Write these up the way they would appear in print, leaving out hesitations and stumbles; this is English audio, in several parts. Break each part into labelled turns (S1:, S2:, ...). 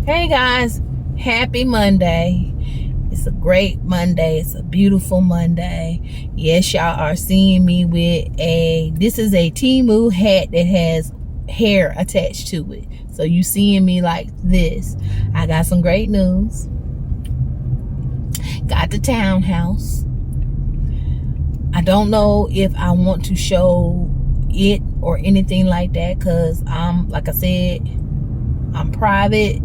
S1: Hey guys, happy Monday. It's a great Monday. It's a beautiful Monday. Yes, y'all are seeing me with this is a Temu hat that has hair attached to it. So you seeing me like this. I got some great news. Got the townhouse. I don't know if I want to show it or anything like that because like I said, I'm private.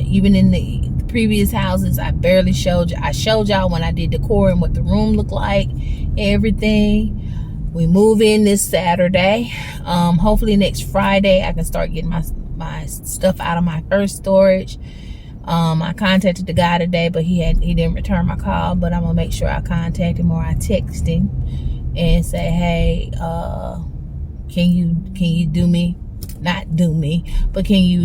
S1: Even in the previous houses, I barely showed you. I showed y'all when I did decor and what the room looked like, everything. We move in this Saturday. Hopefully next Friday I can start getting my stuff out of my first storage. I contacted the guy today, but he didn't return my call. But I'm gonna make sure I contact him or I text him and say, hey, can you do me? Not do me, but can you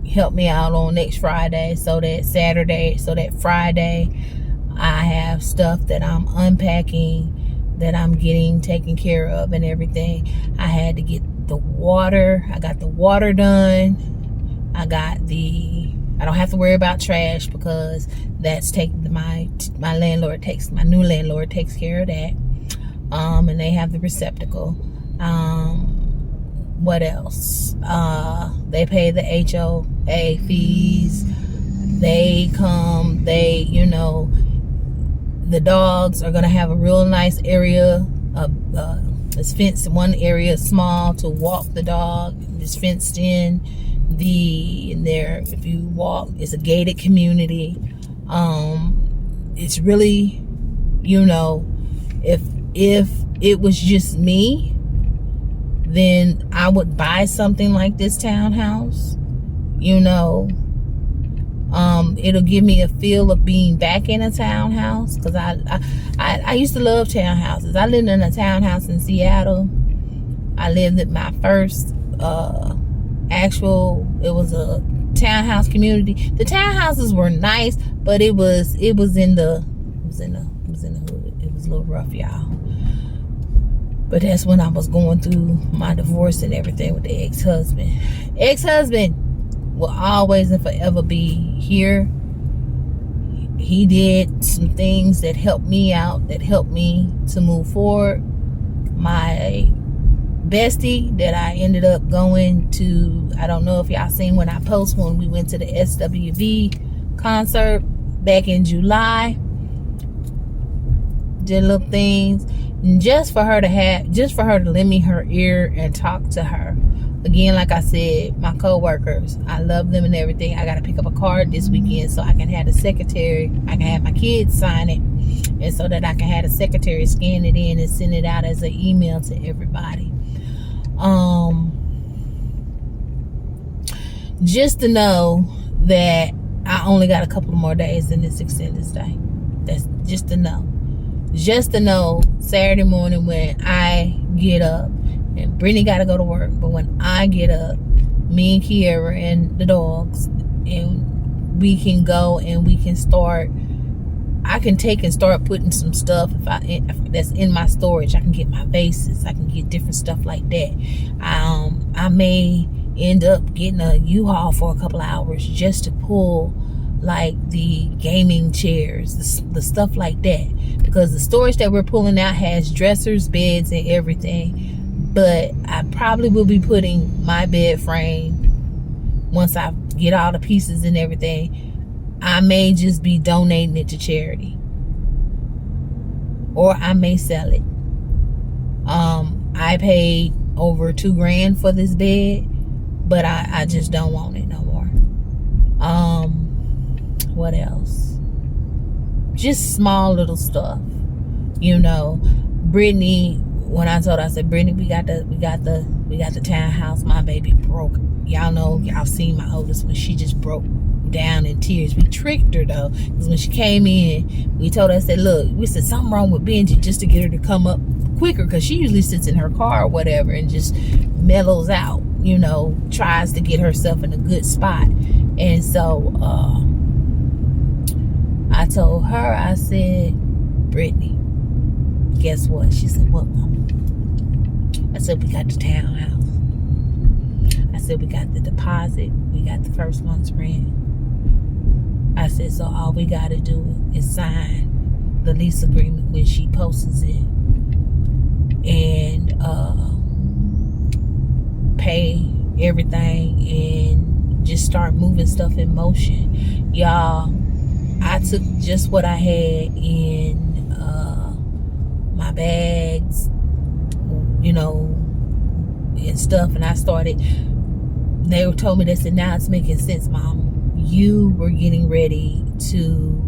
S1: help me out on next Friday so that Friday I have stuff that I'm unpacking, that I'm getting taken care of and everything. I had to get the water. I got the water done. I don't have to worry about trash because that's my new landlord takes care of that. And they have the receptacle. What else? They pay the HOA fees. They come, the dogs are gonna have a real nice area of it's fenced. One area is small to walk the dog. It's fenced in. If you walk, it's a gated community. It's really, if it was just me, then I would buy something like this townhouse. It'll give me a feel of being back in a townhouse because I used to love townhouses. I lived in a townhouse in Seattle. I lived at my first it was a townhouse community. The townhouses were nice, but it was in the hood. It was a little rough, y'all. But that's when I was going through my divorce and everything with the ex-husband. Ex-husband will always and forever be here. He did some things that helped me out, that helped me to move forward. My bestie that I ended up going to, I don't know if y'all seen when I post when we went to the SWV concert back in July. Did little things. Just for her to lend me her ear and talk to her. Again, like I said, my co-workers, I love them and everything. I got to pick up a card this weekend so I can have the secretary, I can have my kids sign it, and so that I can have the secretary scan it in and send it out as an email to everybody. Just to know that I only got a couple more days in this extended stay. That's just to know. Just to know Saturday morning when I get up, and Brittany got to go to work, but when I get up, me and Kiera and the dogs, and we can go and we can start, I can take and start putting some stuff if that's in my storage. I can get my vases, I can get different stuff like that. I may end up getting a U-Haul for a couple of hours just to pull like the gaming chairs, the stuff like that, because the storage that we're pulling out has dressers, beds, and everything. But I probably will be putting my bed frame, once I get all the pieces and everything, I may just be donating it to charity, or I may sell it. I paid over $2,000 for this bed, but I just don't want it no more. What else? Just small little stuff, Brittany, when I told her, I said, Brittany, we got the townhouse. My baby broke. Y'all seen my oldest when she just broke down in tears. We tricked her though, because when she came in, we told her, I said, look, we said something wrong with Benji, just to get her to come up quicker, because she usually sits in her car or whatever and just mellows out, tries to get herself in a good spot. And so I told her, I said, Brittany, guess what? She said, what, Mama? I said, we got the townhouse. I said, we got the deposit. We got the first month's rent. I said, so all we got to do is sign the lease agreement when she posts it, and pay everything and just start moving stuff in motion. Y'all, I took just what I had in my bags, you know, and stuff, and I started. They told me, they said, now it's making sense, Mom. You were getting ready to,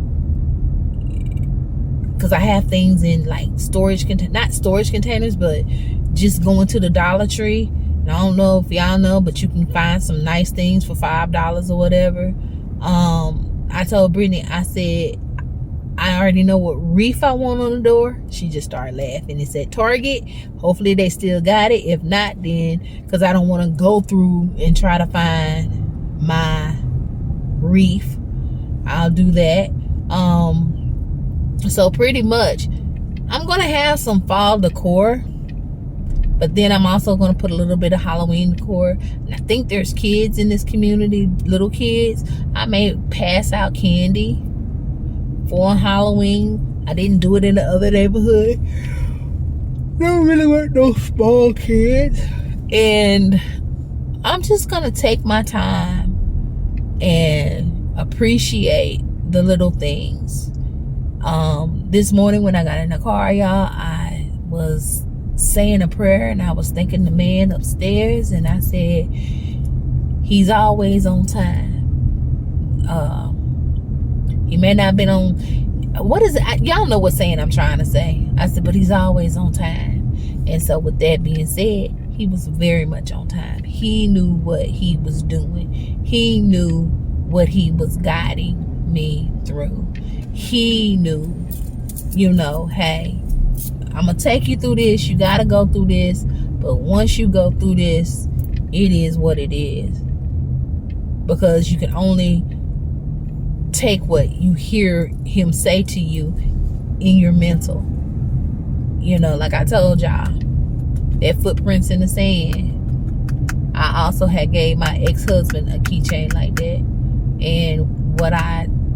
S1: because I have things in like not storage containers, but just going to the Dollar Tree. And I don't know if y'all know, but you can find some nice things for $5 or whatever. I told Brittany, I said, I already know what reef I want on the door. She just started laughing. It said Target. Hopefully they still got it. If not, then, because I don't want to go through and try to find my reef, I'll do that. So pretty much I'm gonna have some fall decor, but then I'm also gonna put a little bit of Halloween decor. And I think there's kids in this community, little kids. I may pass out candy for Halloween. I didn't do it in the other neighborhood. Don't really want no small kids. And I'm just gonna take my time and appreciate the little things. This morning when I got in the car, y'all, I was saying a prayer and I was thanking the man upstairs, and I said, he's always on time. He may not have been on, what is it? Y'all know what saying I'm trying to say. I said, but he's always on time. And so with that being said, he was very much on time. He knew what he was doing. He knew what he was guiding me through. He knew, you know, hey, I'm going to take you through this. You got to go through this. But once you go through this, it is what it is. Because you can only take what you hear him say to you in your mental. You know, like I told y'all, that footprints in the sand. I also had gave my ex-husband a keychain like that. And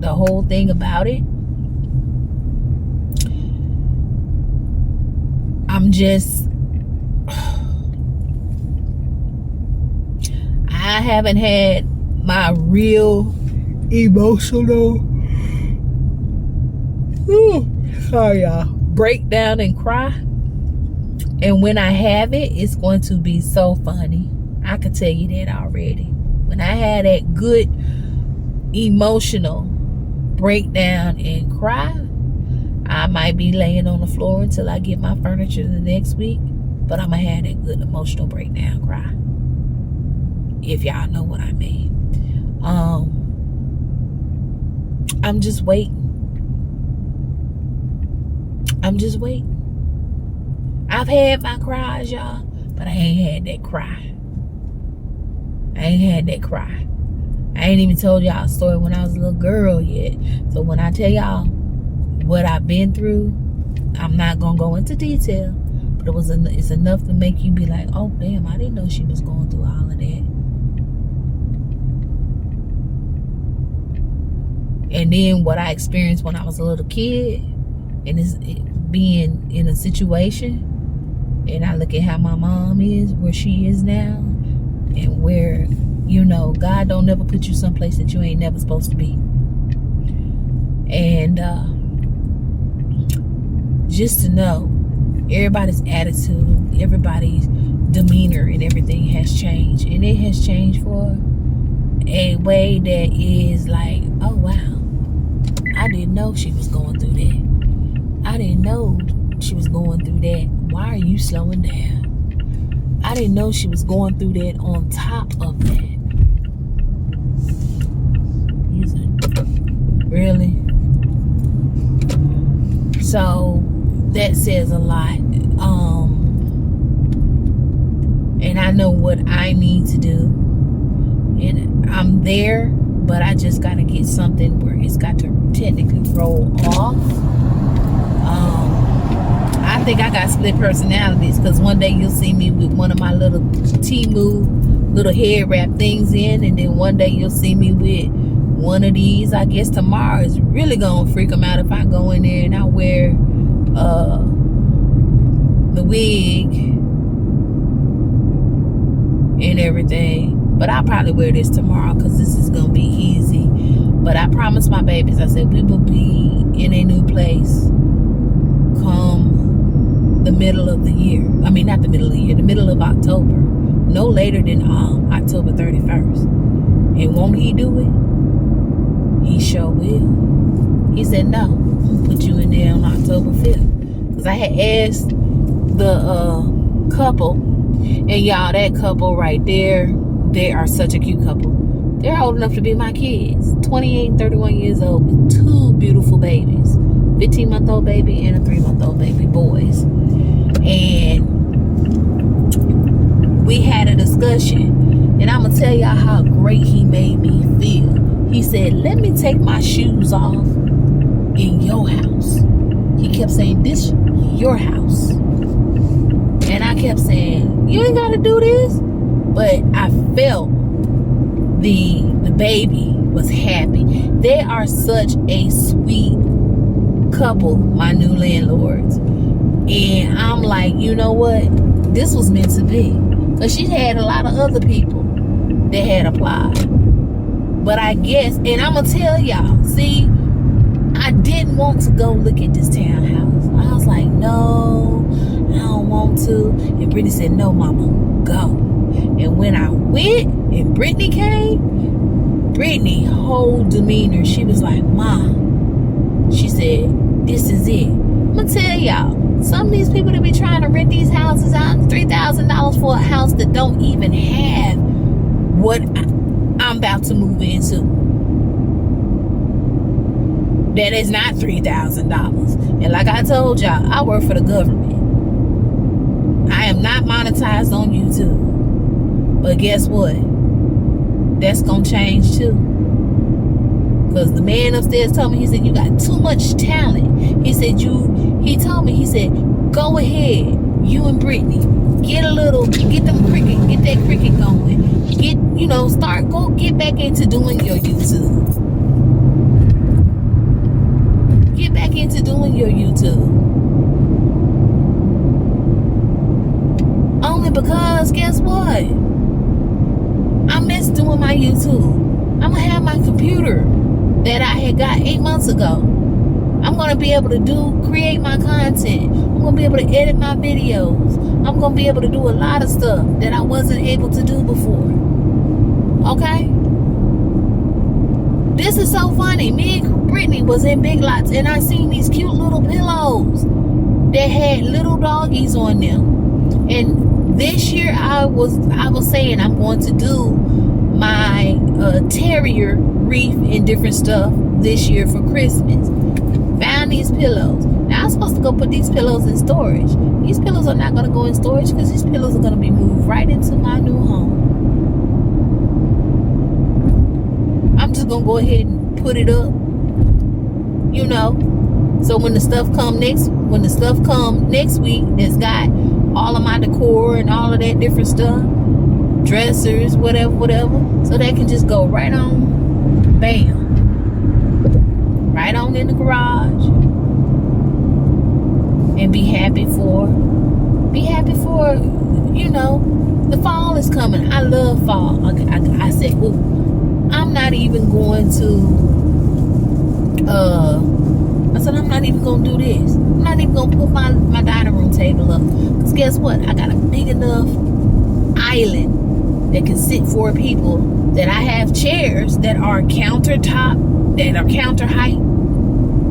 S1: the whole thing about it, I haven't had my real emotional sorry y'all, breakdown and cry. And when I have it, it's going to be so funny. I can tell you that already. When I had that good emotional breakdown and cry, I might be laying on the floor until I get my furniture the next week, but I'm gonna have that good emotional breakdown cry, if y'all know what I mean. I'm just waiting. I've had my cries, y'all, but I ain't had that cry. I ain't even told y'all a story when I was a little girl yet. So when I tell y'all what I've been through, I'm not gonna go into detail, but it's enough to make you be like, oh damn, I didn't know she was going through all of that. And then what I experienced when I was a little kid, and being in a situation, and I look at how my mom is, where she is now, and where, you know, God don't never put you someplace that you ain't never supposed to be. And just to know, everybody's attitude, everybody's demeanor and everything has changed. And it has changed for a way that is like, oh wow, I didn't know she was going through that. I didn't know she was going through that. Why are you slowing down? I didn't know she was going through that on top of that. Really? So that says a lot. And I know what I need to do. And I'm there, but I just got to get something where it's got to technically roll off. I think I got split personalities, because one day you'll see me with one of my little Temu little head wrap things in, and then one day you'll see me with one of these. I guess tomorrow is really gonna freak them out if I go in there and I wear the wig and everything. But I'll probably wear this tomorrow because this is gonna be easy. But I promised my babies, I said we will be in a new place come the middle of the year. I mean, not the middle of the year, the middle of October. No later than October 31st. And won't he do it? He sure will. He said, no, I'm put you in there on October 5th. Because I had asked the couple, and y'all, that couple right there, they are such a cute couple. They're old enough to be my kids. 28 and 31 years old with 2 beautiful babies. 15-month-old baby and a 3-month-old baby, boys. And we had a discussion, and I'm going to tell y'all how great he made me feel. He said, let me take my shoes off in your house. He kept saying, this your house. And I kept saying, you ain't got to do this. But I felt the baby was happy. They are such a sweet couple, my new landlords. And I'm like, you know what? This was meant to be. Because she had a lot of other people that had applied. But I guess, and I'm going to tell y'all, see, I didn't want to go look at this townhouse. I was like, no, I don't want to. And Brittany said, no, mama, go. And when I went and Brittany came, Brittany's whole demeanor, she was like, Mom, she said, this is it. I'm going to tell y'all, some of these people that be trying to rent these houses out, $3,000 for a house that don't even have what I'm about to move into. That is not $3,000. And like I told y'all, I work for the government. I am not monetized on YouTube. But guess what? That's gonna change too. Because the man upstairs told me, he said, you got too much talent. He said, he told me, he said, go ahead, you and Brittany, get that cricket going. Get back into doing your YouTube. Get back into doing your YouTube. Only because, guess what? I miss doing my YouTube. I'm going to have my computer that I had got 8 months ago. I'm going to be able to create my content. I'm going to be able to edit my videos. I'm going to be able to do a lot of stuff that I wasn't able to do before. Okay? This is so funny. Me and Brittany was in Big Lots, and I seen these cute little pillows that had little doggies on them. And this year I was saying I'm going to do my terrier reef and different stuff this year for Christmas. Found these pillows. Now I'm supposed to go put these pillows in storage. These pillows are not going to go in storage because these pillows are going to be moved right into my new home. I'm just going to go ahead and put it up. You know. So when the stuff come next week, that's got all of my decor and all of that different stuff, dressers, whatever, so they can just go right on, bam, right on in the garage, and be happy for, the fall is coming. I love fall. I said, ooh, I'm not even going to, I'm not even going to do this. I'm not even going to put my dining room table up. Because guess what? I got a big enough island that can sit 4 people, that I have chairs that are counter height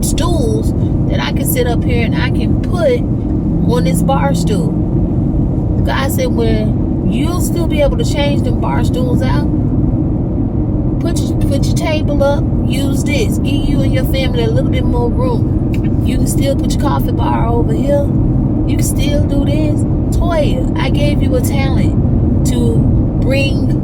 S1: stools that I can sit up here and I can put on this bar stool. God said, well, you'll still be able to change them bar stools out. Put your table up, use this, give you and your family a little bit more room. You can still put your coffee bar over here. You can still do this. Toya, I gave you a talent to bring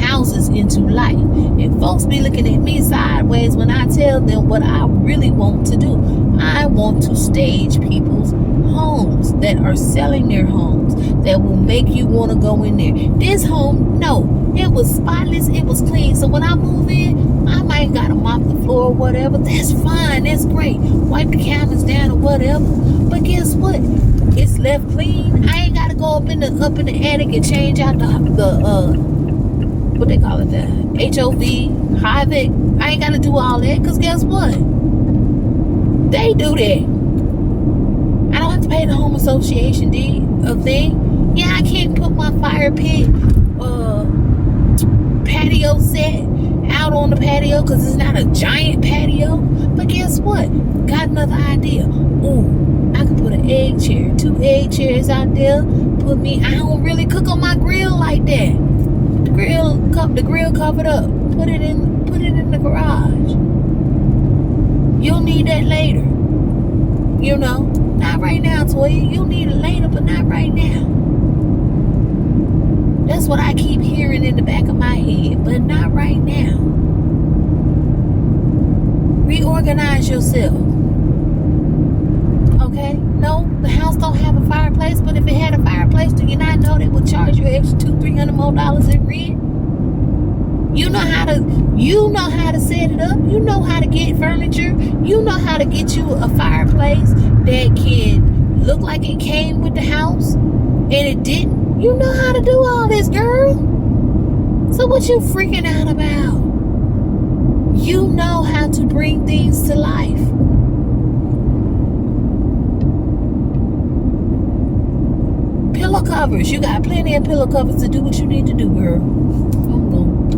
S1: houses into life. And folks be looking at me sideways when I tell them what I really want to do. I want to stage people's homes that are selling their homes, that will make you want to go in there. This home, no, it was spotless, it was clean. So when I move in, I might gotta mop the floor or whatever. That's fine, that's great. Wipe the cabinets down or whatever. But guess what? It's left clean. I ain't gotta go up in the attic and change out the what they call it, the HOV, Havoc. I ain't gotta do all that, because guess what? They do that. I don't have to pay the home association thing. Yeah, I can't put my fire pit patio set out on the patio because it's not a giant patio. But guess what? Got another idea. Ooh, I could put an egg chair, 2 egg chairs out there. I don't really cook on my grill like that. The grill covered up. Put it in the garage. You'll need that later. You know, not right now, Toya. You'll need it later, but not right now. That's what I keep hearing in the back of my head, but not right now. Reorganize yourself. Okay? No, the house don't have a fireplace, but if it had a fireplace, do you not know they would charge you extra $200-300 more in rent? You know how to set it up. You know how to get furniture. You know how to get you a fireplace that can look like it came with the house and it didn't. You know how to do all this, girl. So what you freaking out about? You know how to bring things to life. Pillow covers. You got plenty of pillow covers to do what you need to do, girl. I'm gonna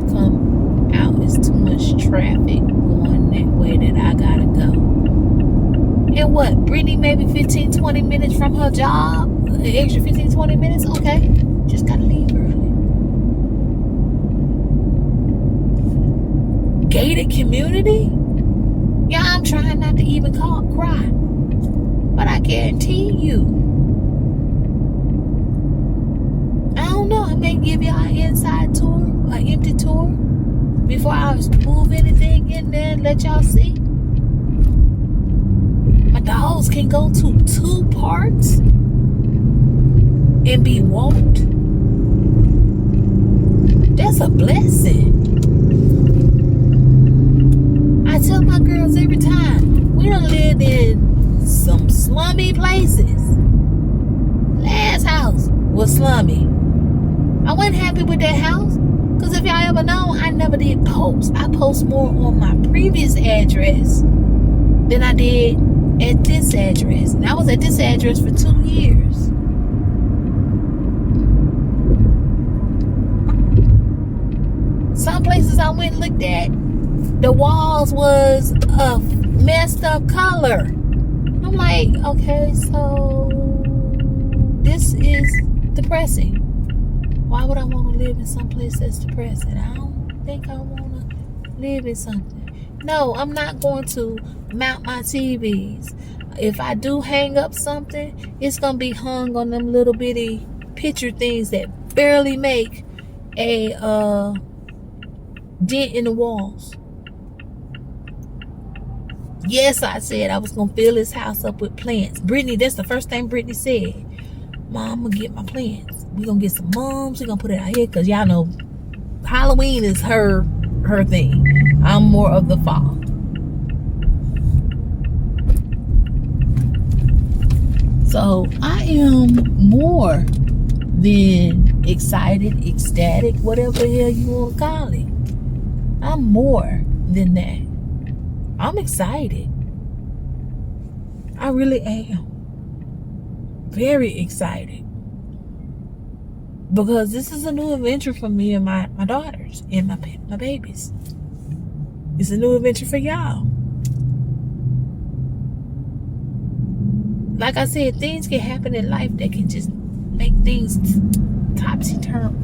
S1: come out. It's too much traffic going that way that I gotta go. And what? Brittany maybe 15-20 minutes from her job? An extra 15-20 minutes? Okay. Just gotta leave early. Gated community? Yeah, I'm trying not to even cry. But I guarantee you, I don't know, I may give y'all an inside tour, an empty tour, before I move anything in there and let y'all see. My dogs can go to 2 parks and be walked. That's a blessing. I tell my girls every time, we done lived in some slummy places. Last house was slummy. I wasn't happy with that house, because if y'all ever know, I never did post. I post more on my previous address than I did at this address. And I was at this address for 2 years. Some places I went and looked at, the walls was a messed up color. I'm like, okay, so this is depressing. Why would I want to live in some place that's depressing? I don't think I want to live in something. No, I'm not going to mount my TVs. If I do hang up something, it's going to be hung on them little bitty picture things that barely make a dent in the walls. Yes, I said I was going to fill this house up with plants. Brittany, that's the first thing Brittany said. Mom, I'm going to get my plants. We're going to get some mums. We're going to put it out here because y'all know Halloween is her thing. I'm more of the fall. So I am more than excited, ecstatic, whatever the hell you want to call it. I'm more than that. I'm excited. I really am. Very excited. Because this is a new adventure for me and my daughters and my babies. It's a new adventure for y'all. Like I said, things can happen in life that can just make things topsy-turvy.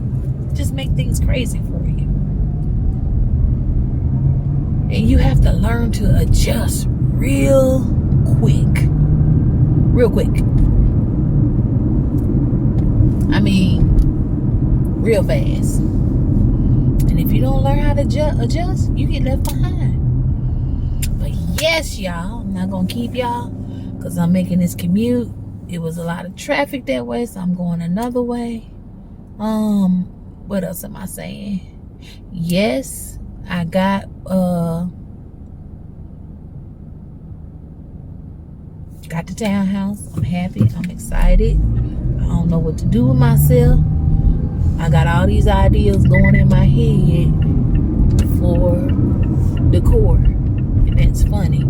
S1: Just make things crazy for you. And you have to learn to adjust real quick. Real quick. I mean, real fast. And if you don't learn how to adjust, you get left behind. But yes, y'all, I'm not going to keep y'all because I'm making this commute it was a lot of traffic that way, so I'm going another way. What else am I saying? Yes, I got the townhouse. I'm happy. I'm excited. I don't know what to do with myself. I got all these ideas going in my head for decor, and that's funny.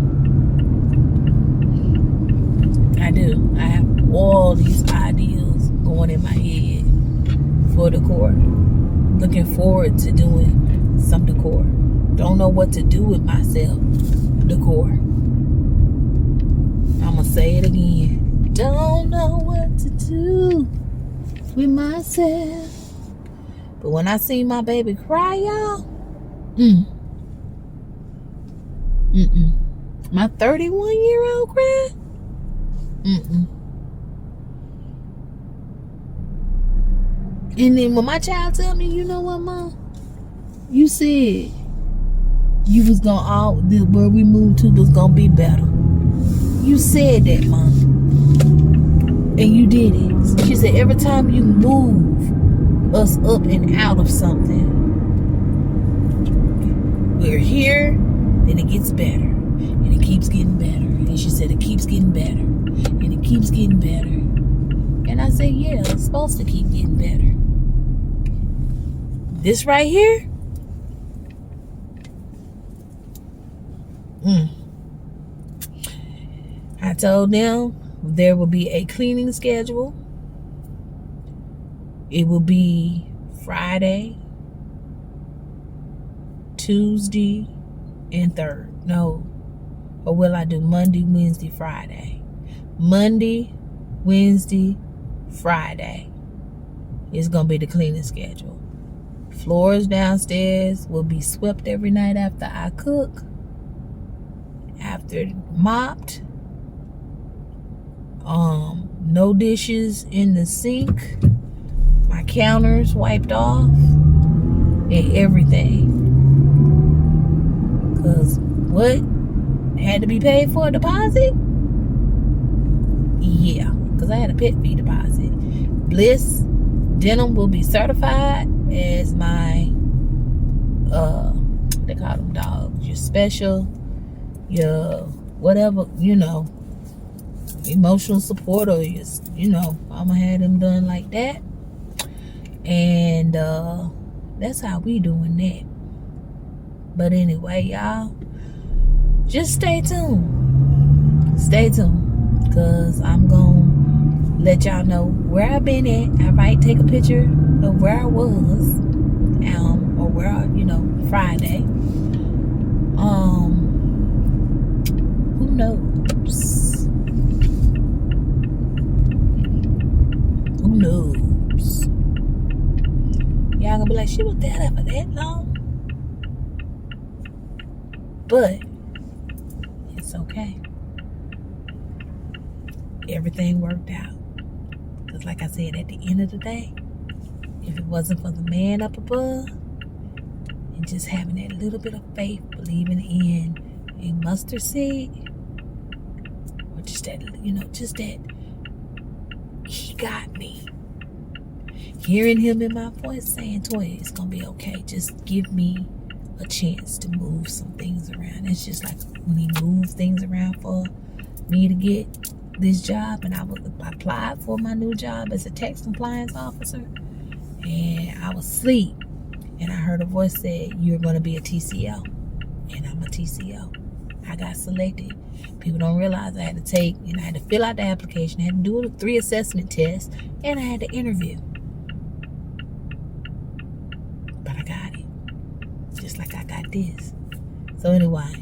S1: I do. I have all these ideas going in my head for decor. Looking forward to doing some decor. Don't know what to do with myself. Decor. I'm gonna say it again. Don't know what to do with myself. But when I see my baby cry, y'all, my 31-year-old cry, And then when my child tell me, you know what, Mom? You said you was gonna where we moved to was gonna be better. You said that, Mom. And you did it. She said every time you move us up and out of something, we're here, then it gets better. And it keeps getting better. And she said it keeps getting better. And it keeps getting better. And I said, yeah, it's supposed to keep getting better. This right here, I told them there will be a cleaning schedule. It will be Friday, Tuesday, and third. No. Or will I do Monday, Wednesday, Friday? Monday, Wednesday, Friday is going to be the cleaning schedule. Floors downstairs will be swept every night after I cook. After mopped. No dishes in the sink. My counters wiped off. And everything. Because what? Had to be paid for a deposit? Yeah. Because I had a pet fee deposit. Bliss Denim will be certified as my they call them dogs, your special, your whatever, emotional support, or your, I'm gonna have them done like that. And that's how we doing that. But anyway, y'all, just stay tuned, because I'm gonna let y'all know where I've been at. I might take a picture of where I was, or where I, Friday. Who knows? Who knows? Y'all gonna be like, she was there for that long? But it's okay. Everything worked out. Because like I said, at the end of the day, if it wasn't for the man up above and just having that little bit of faith, believing in a mustard seed, or just that, just that he got me. Hearing him in my voice saying, Toya, it's going to be okay. Just give me a chance to move some things around. It's just like when he moved things around for me to get this job, and I applied for my new job as a tax compliance officer, and I was asleep, and I heard a voice say, you're going to be a TCO, and I'm a TCO. I got selected. People don't realize I had to I had to fill out the application, I had to do 3 assessment tests, and I had to interview. But I got it. Just like I got this. So anyway,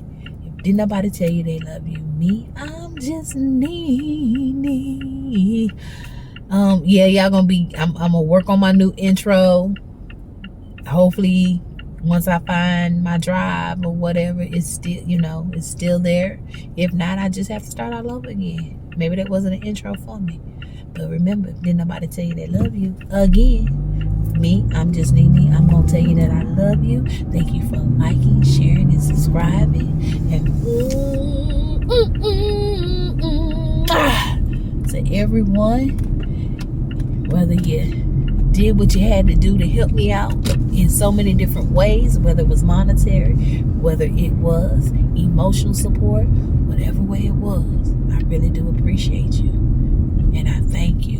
S1: if didn't nobody tell you they love you, me, I'm just needy. Yeah, y'all gonna be, I'm gonna work on my new intro. Hopefully once I find my drive or whatever, it's still, it's still there. If not, I just have to start all over again. Maybe that wasn't an intro for me. But remember, didn't nobody tell you they love you? Again, me, I'm just Nene. I'm going to tell you that I love you. Thank you for liking, sharing, and subscribing. And to every everyone, whether you did what you had to do to help me out in so many different ways, whether it was monetary, whether it was emotional support, whatever way it was, I really do appreciate you. And I thank you.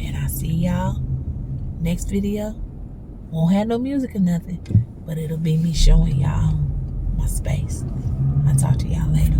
S1: And I see y'all next video. Won't have no music or nothing, but it'll be me showing y'all my space. I'll talk to y'all later.